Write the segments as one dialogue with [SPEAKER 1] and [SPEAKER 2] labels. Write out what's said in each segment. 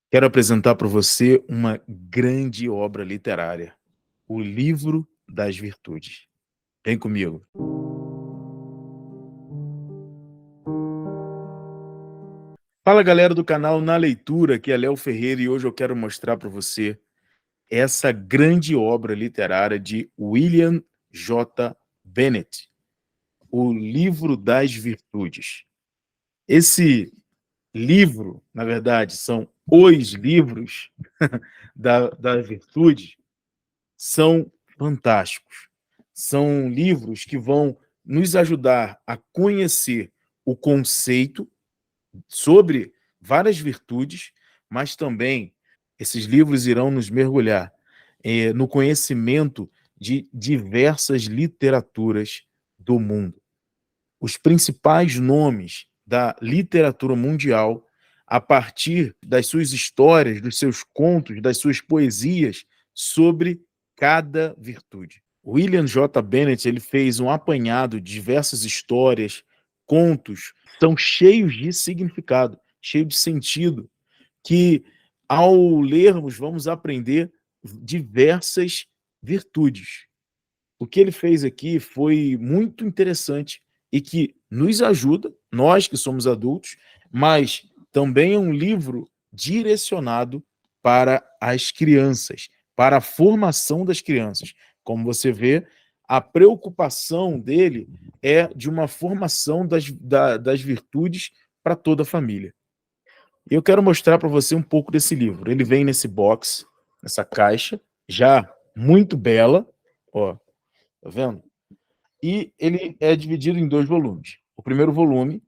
[SPEAKER 1] Quero apresentar para você uma grande obra literária, O Livro das Virtudes. Vem comigo. Fala, galera do canal Na Leitura, aqui é Léo Ferreira e hoje eu quero mostrar para você essa grande obra literária de William J. Bennett, O Livro das Virtudes. Esse livro, na verdade, são os livros da virtude, são fantásticos. São livros que vão nos ajudar a conhecer o conceito sobre várias virtudes, mas também esses livros irão nos mergulhar no conhecimento de diversas literaturas do mundo. Os principais nomes da literatura mundial, a partir das suas histórias, dos seus contos, das suas poesias sobre cada virtude. William J. Bennett ele fez um apanhado de diversas histórias, contos, são cheios de significado, cheios de sentido, que ao lermos vamos aprender diversas virtudes. O que ele fez aqui foi muito interessante e que nos ajuda, nós que somos adultos, mas também é um livro direcionado para as crianças, para a formação das crianças. Como você vê, a preocupação dele é de uma formação das virtudes para toda a família. E eu quero mostrar para você um pouco desse livro. Ele vem nesse box, nessa caixa, já muito bela, ó, tá vendo? E ele é dividido em 2 volumes. O primeiro volume,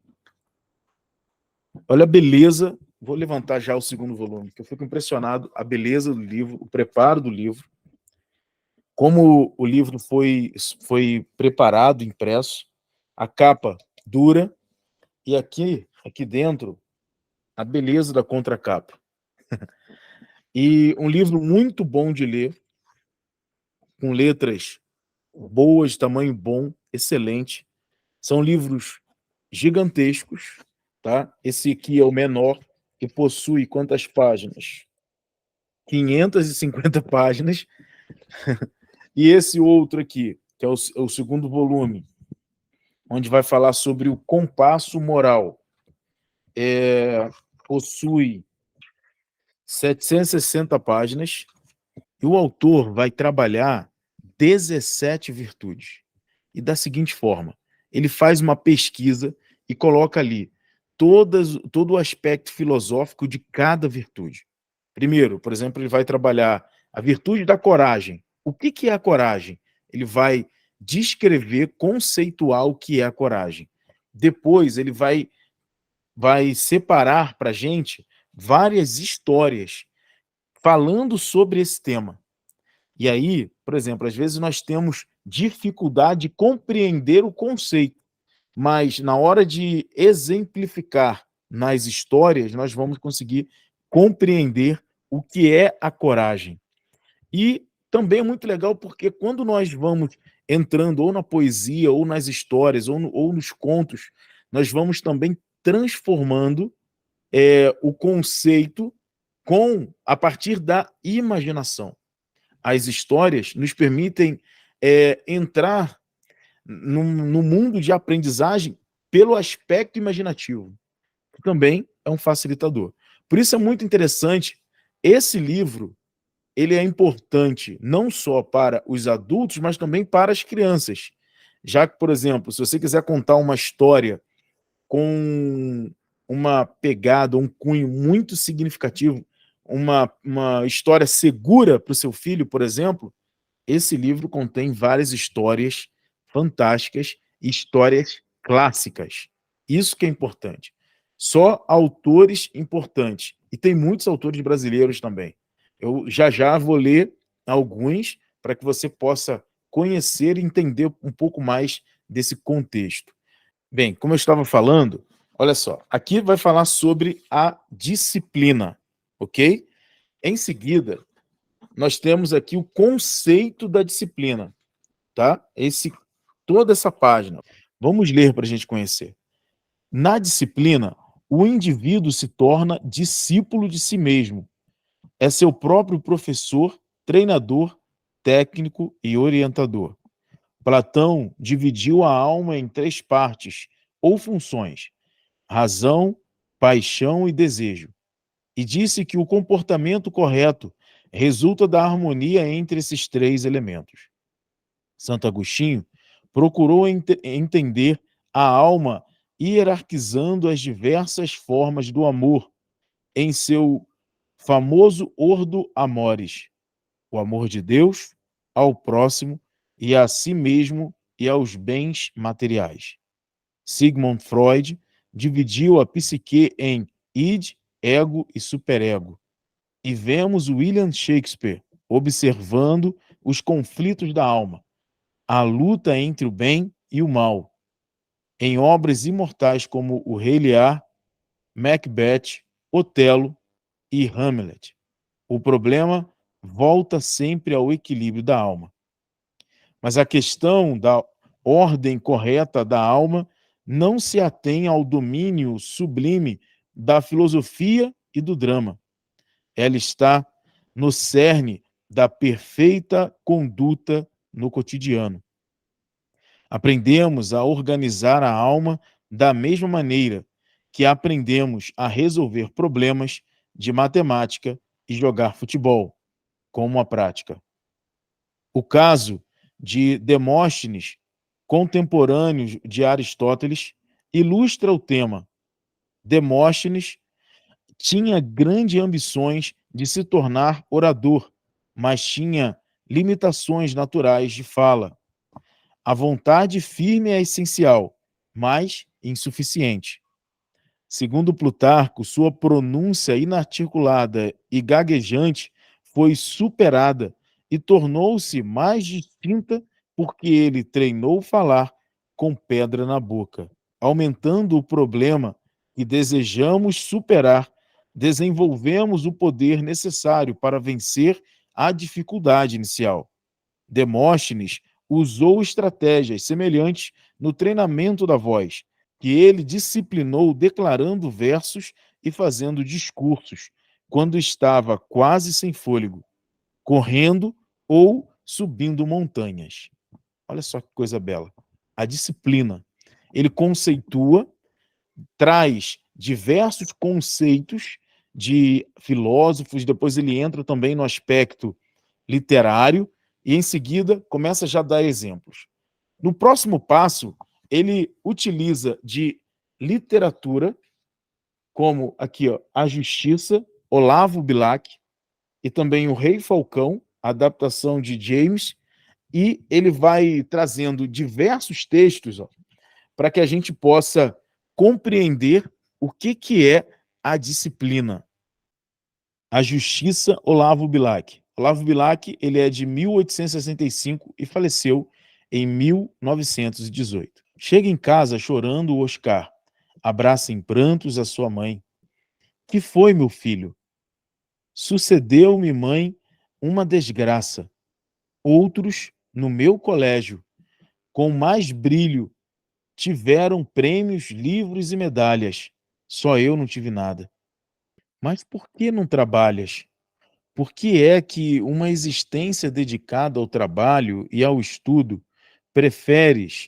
[SPEAKER 1] olha a beleza, vou levantar já o segundo volume, que eu fico impressionado, a beleza do livro, o preparo do livro, como o livro foi preparado, impresso, a capa dura, e aqui dentro, a beleza da contracapa. E um livro muito bom de ler, com letras boas, tamanho bom, excelente. São livros gigantescos, tá? Esse aqui é o menor, que possui quantas páginas? 550 páginas. E esse outro aqui, que é o segundo volume, onde vai falar sobre o compasso moral, possui 760 páginas, e o autor vai trabalhar 17 virtudes. E da seguinte forma, ele faz uma pesquisa e coloca ali todo o aspecto filosófico de cada virtude. Primeiro, por exemplo, ele vai trabalhar a virtude da coragem. O que é a coragem? Ele vai descrever, conceituar o que é a coragem. Depois, ele vai separar para a gente várias histórias falando sobre esse tema. E aí, por exemplo, às vezes nós temos dificuldade de compreender o conceito, mas na hora de exemplificar nas histórias, nós vamos conseguir compreender o que é a coragem. E também é muito legal porque quando nós vamos entrando ou na poesia, ou nas histórias, ou nos contos, nós vamos também transformando o conceito a partir da imaginação. As histórias nos permitem entrar no mundo de aprendizagem pelo aspecto imaginativo, que também é um facilitador. Por isso é muito interessante, esse livro ele é importante não só para os adultos, mas também para as crianças. Já que, por exemplo, se você quiser contar uma história com uma pegada, um cunho muito significativo, uma história segura para o seu filho, por exemplo, esse livro contém várias histórias fantásticas, histórias clássicas. Isso que é importante. Só autores importantes. E tem muitos autores brasileiros também. Eu já vou ler alguns para que você possa conhecer e entender um pouco mais desse contexto. Bem, como eu estava falando, olha só, aqui vai falar sobre a disciplina, ok? Em seguida, nós temos aqui o conceito da disciplina, tá? Toda essa página. Vamos ler para a gente conhecer. Na disciplina, o indivíduo se torna discípulo de si mesmo. É seu próprio professor, treinador, técnico e orientador. Platão dividiu a alma em 3 partes ou funções: razão, paixão e desejo, e disse que o comportamento correto resulta da harmonia entre esses 3 elementos. Santo Agostinho procurou entender a alma hierarquizando as diversas formas do amor em seu famoso Ordo Amoris, o amor de Deus, ao próximo e a si mesmo e aos bens materiais. Sigmund Freud dividiu a psique em id, ego e superego. E vemos William Shakespeare observando os conflitos da alma, a luta entre o bem e o mal, em obras imortais como O Rei Lear, Macbeth, Otelo e Hamlet. O problema volta sempre ao equilíbrio da alma. Mas a questão da ordem correta da alma não se atém ao domínio sublime da filosofia e do drama. Ela está no cerne da perfeita conduta no cotidiano. Aprendemos a organizar a alma da mesma maneira que aprendemos a resolver problemas de matemática e jogar futebol, com uma prática. O caso de Demóstenes, contemporâneo de Aristóteles, ilustra o tema. Demóstenes tinha grandes ambições de se tornar orador, mas tinha limitações naturais de fala. A vontade firme é essencial, mas insuficiente. Segundo Plutarco, sua pronúncia inarticulada e gaguejante foi superada e tornou-se mais distinta porque ele treinou falar com pedra na boca, aumentando o problema que desejamos superar. Desenvolvemos o poder necessário para vencer a dificuldade inicial. Demóstenes usou estratégias semelhantes no treinamento da voz, que ele disciplinou declarando versos e fazendo discursos, quando estava quase sem fôlego, correndo ou subindo montanhas. Olha só que coisa bela. A disciplina. Ele conceitua, traz diversos conceitos de filósofos, depois ele entra também no aspecto literário, e em seguida começa já a dar exemplos. No próximo passo, ele utiliza de literatura, como aqui, ó, A Justiça, Olavo Bilac, e também O Rei Falcão, adaptação de James, e ele vai trazendo diversos textos para que a gente possa compreender o que é a disciplina. A Justiça, Olavo Bilac. Olavo Bilac, ele é de 1865 e faleceu em 1918. Chega em casa chorando o Oscar. Abraça em prantos a sua mãe. Que foi, meu filho? Sucedeu-me, mãe, uma desgraça. Outros, no meu colégio, com mais brilho, tiveram prêmios, livros e medalhas. Só eu não tive nada. Mas por que não trabalhas? Por que é que uma existência dedicada ao trabalho e ao estudo preferes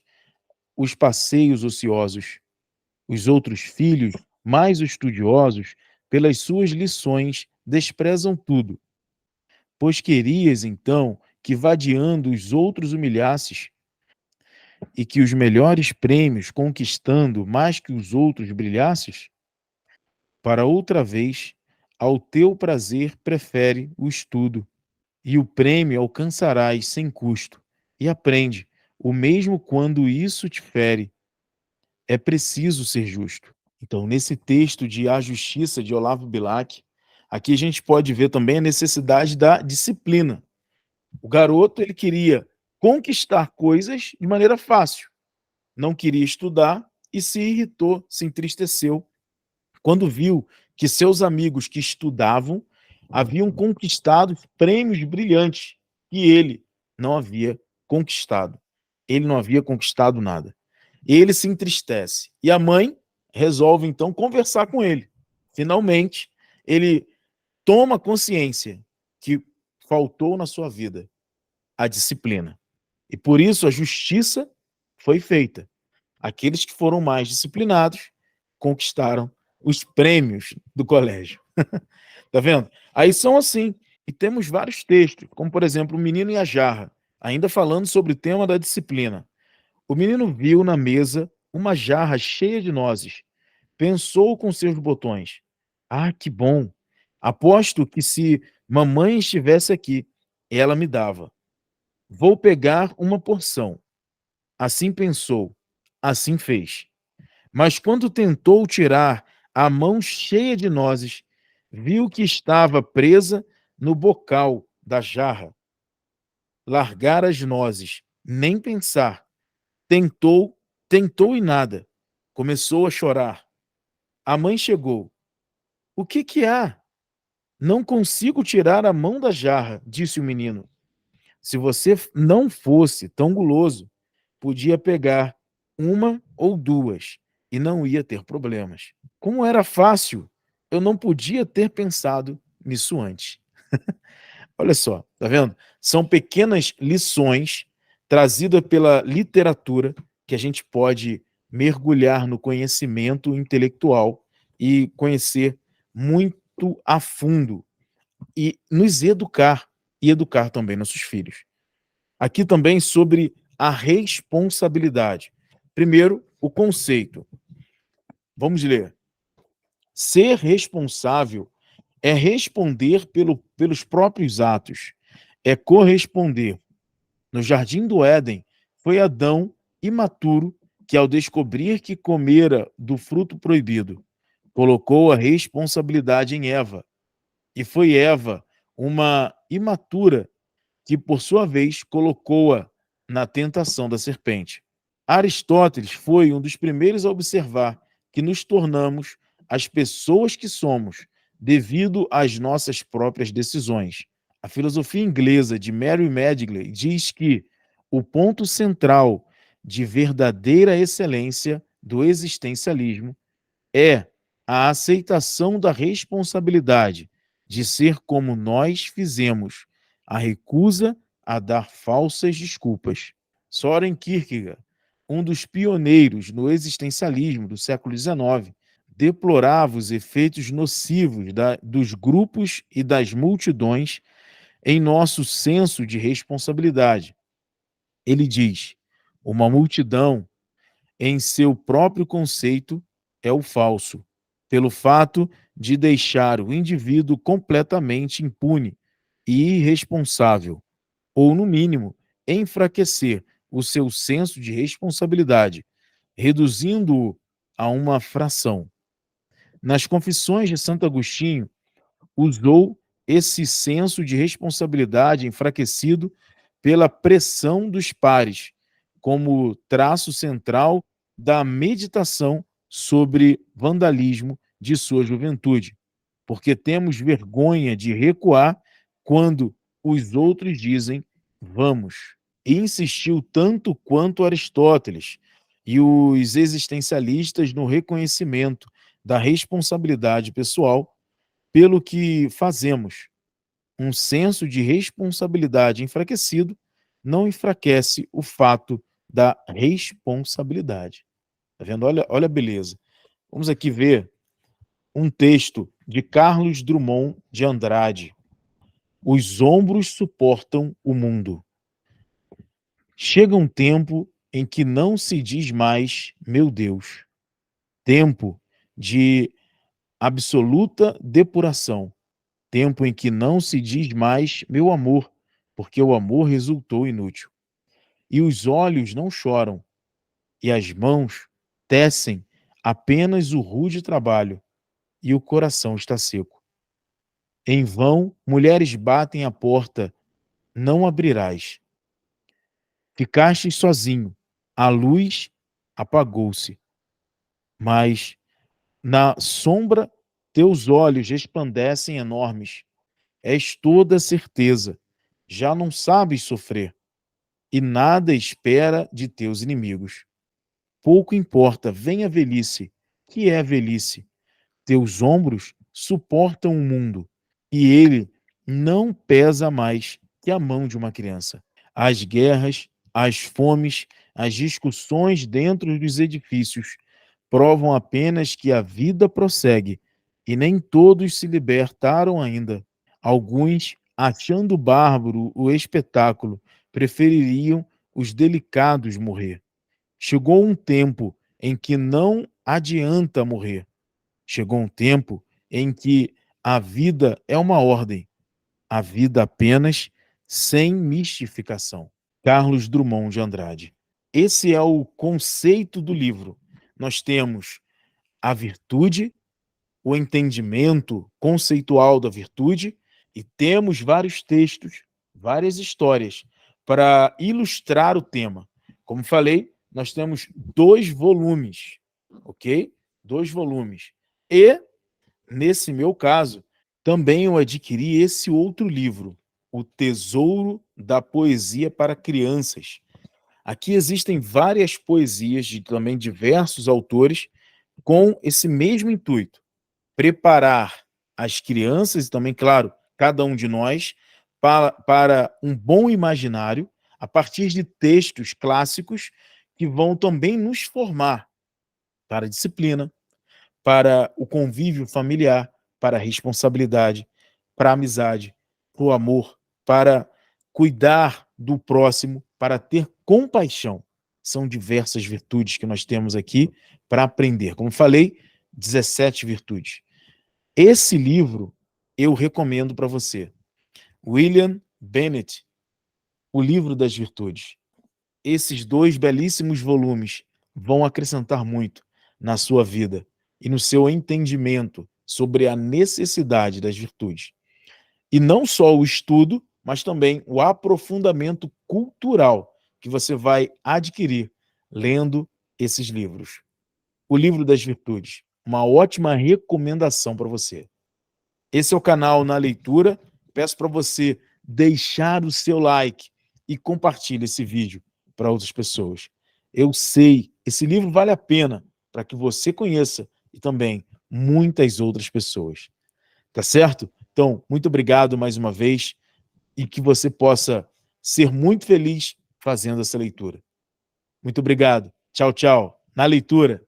[SPEAKER 1] os passeios ociosos? Os outros filhos, mais estudiosos, pelas suas lições, desprezam tudo. Pois querias, então, que vadiando os outros humilhasses e que os melhores prêmios conquistando mais que os outros brilhasses? Para outra vez, ao teu prazer prefere o estudo, e o prêmio alcançarás sem custo. E aprende, o mesmo quando isso te fere. É preciso ser justo. Então, nesse texto de A Justiça, de Olavo Bilac, aqui a gente pode ver também a necessidade da disciplina. O garoto, ele queria conquistar coisas de maneira fácil. Não queria estudar e se irritou, se entristeceu, quando viu que seus amigos que estudavam haviam conquistado prêmios brilhantes e ele não havia conquistado. Ele não havia conquistado nada. Ele se entristece. E a mãe resolve então conversar com ele. Finalmente, ele toma consciência que faltou na sua vida a disciplina. E por isso a justiça foi feita. Aqueles que foram mais disciplinados conquistaram os prêmios do colégio. Tá vendo? Aí são assim. E temos vários textos, como por exemplo, O Menino e a Jarra, ainda falando sobre o tema da disciplina. O menino viu na mesa uma jarra cheia de nozes. Pensou com seus botões: ah, que bom! Aposto que se mamãe estivesse aqui, ela me dava. Vou pegar uma porção. Assim pensou, assim fez. Mas quando tentou tirar a mão cheia de nozes, viu que estava presa no bocal da jarra. Largar as nozes, nem pensar. Tentou, tentou e nada. Começou a chorar. A mãe chegou. O que que há? Não consigo tirar a mão da jarra, disse o menino. Se você não fosse tão guloso, podia pegar uma ou duas e não ia ter problemas. Como era fácil, eu não podia ter pensado nisso antes. Olha só, tá vendo? São pequenas lições trazidas pela literatura que a gente pode mergulhar no conhecimento intelectual e conhecer muito a fundo e nos educar e educar também nossos filhos. Aqui também sobre a responsabilidade. Primeiro, o conceito. Vamos ler. Ser responsável é responder pelos próprios atos, é corresponder. No jardim do Éden, foi Adão, imaturo, que ao descobrir que comera do fruto proibido, colocou a responsabilidade em Eva. E foi Eva, uma imatura, que por sua vez colocou-a na tentação da serpente. Aristóteles foi um dos primeiros a observar que nos tornamos as pessoas que somos devido às nossas próprias decisões. A filosofia inglesa de Mary Medgley diz que o ponto central de verdadeira excelência do existencialismo é a aceitação da responsabilidade de ser como nós fizemos, a recusa a dar falsas desculpas. Soren Kierkegaard, um dos pioneiros no existencialismo do século XIX, deplorava os efeitos nocivos dos grupos e das multidões em nosso senso de responsabilidade. Ele diz: uma multidão, em seu próprio conceito, é o falso, pelo fato de deixar o indivíduo completamente impune e irresponsável, ou, no mínimo, enfraquecer o seu senso de responsabilidade, reduzindo-o a uma fração. Nas Confissões de Santo Agostinho, usou esse senso de responsabilidade enfraquecido pela pressão dos pares, como traço central da meditação sobre vandalismo de sua juventude, porque temos vergonha de recuar quando os outros dizem vamos. E insistiu tanto quanto Aristóteles e os existencialistas no reconhecimento da responsabilidade pessoal pelo que fazemos. Um senso de responsabilidade enfraquecido não enfraquece o fato da responsabilidade. Tá vendo? Olha a beleza. Vamos aqui ver um texto de Carlos Drummond de Andrade. Os ombros suportam o mundo. Chega um tempo em que não se diz mais, meu Deus. Tempo de absoluta depuração. Tempo em que não se diz mais meu amor, porque o amor resultou inútil. E os olhos não choram, e as mãos tecem apenas o rude trabalho, e o coração está seco. Em vão, mulheres batem a porta, não abrirás. Ficastes sozinho, a luz apagou-se, mas na sombra teus olhos resplandecem enormes. És toda certeza, já não sabes sofrer, e nada espera de teus inimigos. Pouco importa, vem a velhice, que é velhice? Teus ombros suportam o mundo, e ele não pesa mais que a mão de uma criança. As guerras, as fomes, as discussões dentro dos edifícios provam apenas que a vida prossegue, e nem todos se libertaram ainda. Alguns, achando bárbaro o espetáculo, prefeririam os delicados morrer. Chegou um tempo em que não adianta morrer. Chegou um tempo em que a vida é uma ordem, a vida apenas sem mistificação. Carlos Drummond de Andrade. Esse é o conceito do livro. Nós temos a virtude, o entendimento conceitual da virtude, e temos vários textos, várias histórias para ilustrar o tema. Como falei, nós temos 2 volumes, ok? 2 volumes. E, nesse meu caso, também eu adquiri esse outro livro, O Tesouro da Poesia para Crianças. Aqui existem várias poesias de também diversos autores com esse mesmo intuito: preparar as crianças e também, claro, cada um de nós para um bom imaginário a partir de textos clássicos que vão também nos formar para a disciplina, para o convívio familiar, para a responsabilidade, para a amizade, para o amor, para cuidar do próximo, para ter compaixão. São diversas virtudes que nós temos aqui para aprender. Como falei, 17 virtudes. Esse livro eu recomendo para você. William Bennett, O Livro das Virtudes. Esses 2 belíssimos volumes vão acrescentar muito na sua vida e no seu entendimento sobre a necessidade das virtudes. E não só o estudo, mas também o aprofundamento cultural que você vai adquirir lendo esses livros. O Livro das Virtudes, uma ótima recomendação para você. Esse é o canal Na Leitura. Peço para você deixar o seu like e compartilhe esse vídeo para outras pessoas. Eu sei, esse livro vale a pena para que você conheça e também muitas outras pessoas. Tá certo? Então, muito obrigado mais uma vez e que você possa ser muito feliz fazendo essa leitura. Muito obrigado. Tchau, tchau. Na Leitura.